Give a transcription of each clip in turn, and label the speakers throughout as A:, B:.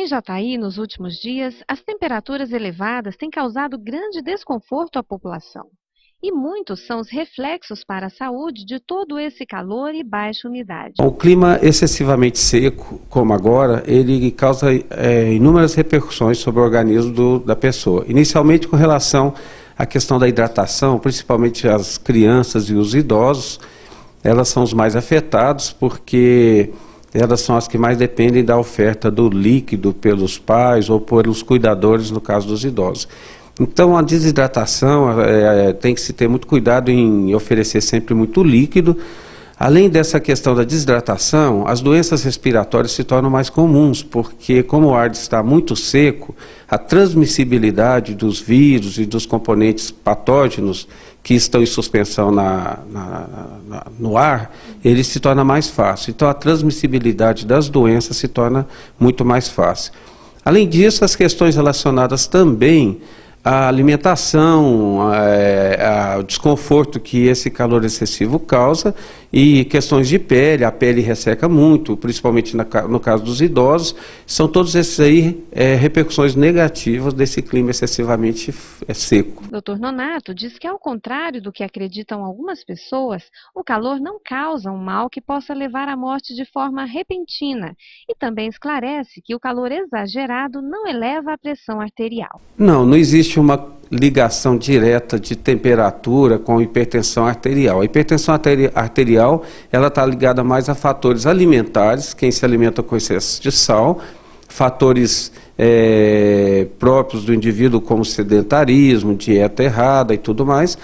A: Em Jataí, nos últimos dias, as temperaturas elevadas têm causado grande desconforto à população. E muitos são os reflexos para a saúde de todo esse calor e baixa umidade.
B: O clima excessivamente seco, como agora, ele causa inúmeras repercussões sobre o organismo da pessoa. Inicialmente com relação à questão da hidratação, principalmente as crianças e os idosos, elas são os mais afetados porque elas são as que mais dependem da oferta do líquido pelos pais ou pelos cuidadores, no caso dos idosos. Então, a desidratação tem que se ter muito cuidado em oferecer sempre muito líquido. Além dessa questão da desidratação, as doenças respiratórias se tornam mais comuns, porque como o ar está muito seco, a transmissibilidade dos vírus e dos componentes patógenos que estão em suspensão no ar, ele se torna mais fácil. Então, a transmissibilidade das doenças se torna muito mais fácil. Além disso, as questões relacionadas também a alimentação, o desconforto que esse calor excessivo causa e questões de pele, a pele resseca muito, principalmente no caso dos idosos, são todos esses aí repercussões negativas desse clima excessivamente seco.
A: Dr. Nonato diz que, ao contrário do que acreditam algumas pessoas, o calor não causa um mal que possa levar à morte de forma repentina e também esclarece que o calor exagerado não eleva a pressão arterial.
B: Não existe uma ligação direta de temperatura com hipertensão arterial. A hipertensão arterial ela está ligada mais a fatores alimentares, quem se alimenta com excesso de sal, fatores próprios do indivíduo como sedentarismo, dieta errada e tudo mais,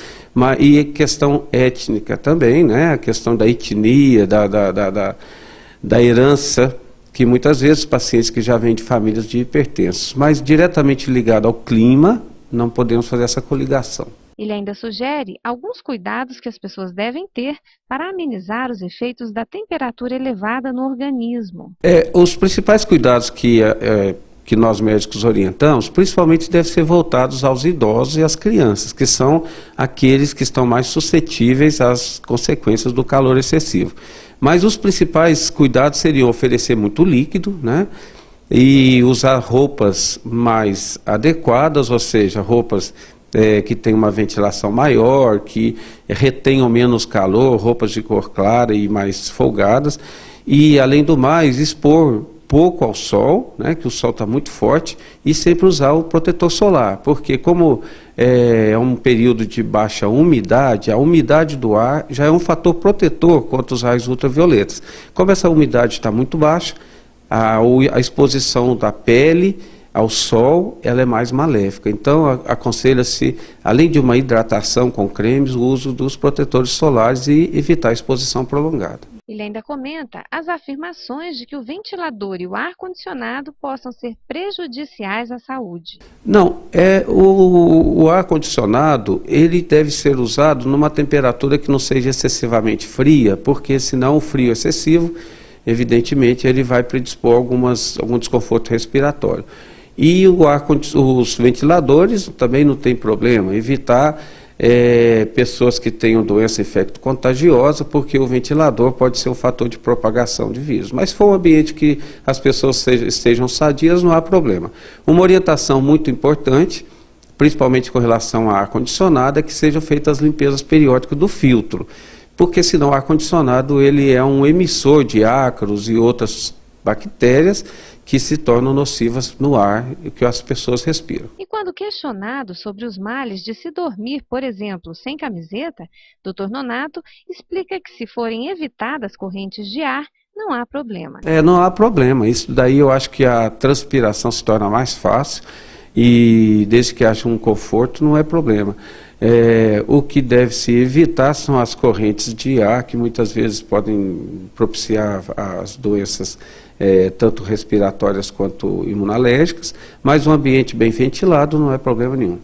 B: e questão étnica também, né? A questão da etnia, da herança, que muitas vezes pacientes que já vêm de famílias de hipertensos, mas diretamente ligado ao clima, não podemos fazer essa coligação.
A: Ele ainda sugere alguns cuidados que as pessoas devem ter para amenizar os efeitos da temperatura elevada no organismo.
B: Os principais cuidados que nós médicos orientamos, principalmente devem ser voltados aos idosos e às crianças, que são aqueles que estão mais suscetíveis às consequências do calor excessivo. Mas os principais cuidados seriam oferecer muito líquido, né? E usar roupas mais adequadas, ou seja, roupas que tenham uma ventilação maior, que retenham menos calor, roupas de cor clara e mais folgadas, e além do mais, expor pouco ao sol, né, que o sol está muito forte, e sempre usar o protetor solar, porque como é um período de baixa umidade, a umidade do ar já é um fator protetor contra os raios ultravioletas. Como essa umidade está muito baixa, a exposição da pele ao sol, ela é mais maléfica. Então, aconselha-se, além de uma hidratação com cremes, o uso dos protetores solares e evitar a exposição prolongada.
A: Ele ainda comenta as afirmações de que o ventilador e o ar-condicionado possam ser prejudiciais à saúde.
B: Não, o ar-condicionado, ele deve ser usado numa temperatura que não seja excessivamente fria, porque senão o frio excessivo, evidentemente, ele vai predispor algum desconforto respiratório. E os ventiladores também não tem problema, evitar pessoas que tenham doença infecto-contagiosa, porque o ventilador pode ser um fator de propagação de vírus. Mas se for um ambiente que as pessoas estejam sadias, não há problema. Uma orientação muito importante, principalmente com relação ao ar-condicionado, é que sejam feitas as limpezas periódicas do filtro, porque senão o ar-condicionado ele é um emissor de ácaros e outras bactérias que se tornam nocivas no ar que as pessoas respiram.
A: E quando questionado sobre os males de se dormir, por exemplo, sem camiseta, Dr. Nonato explica que se forem evitadas correntes de ar, não há problema.
B: Não há problema. Isso daí eu acho que a transpiração se torna mais fácil e desde que haja um conforto não é problema. O que deve se evitar são as correntes de ar, que muitas vezes podem propiciar as doenças tanto respiratórias quanto imunológicas, mas um ambiente bem ventilado não é problema nenhum.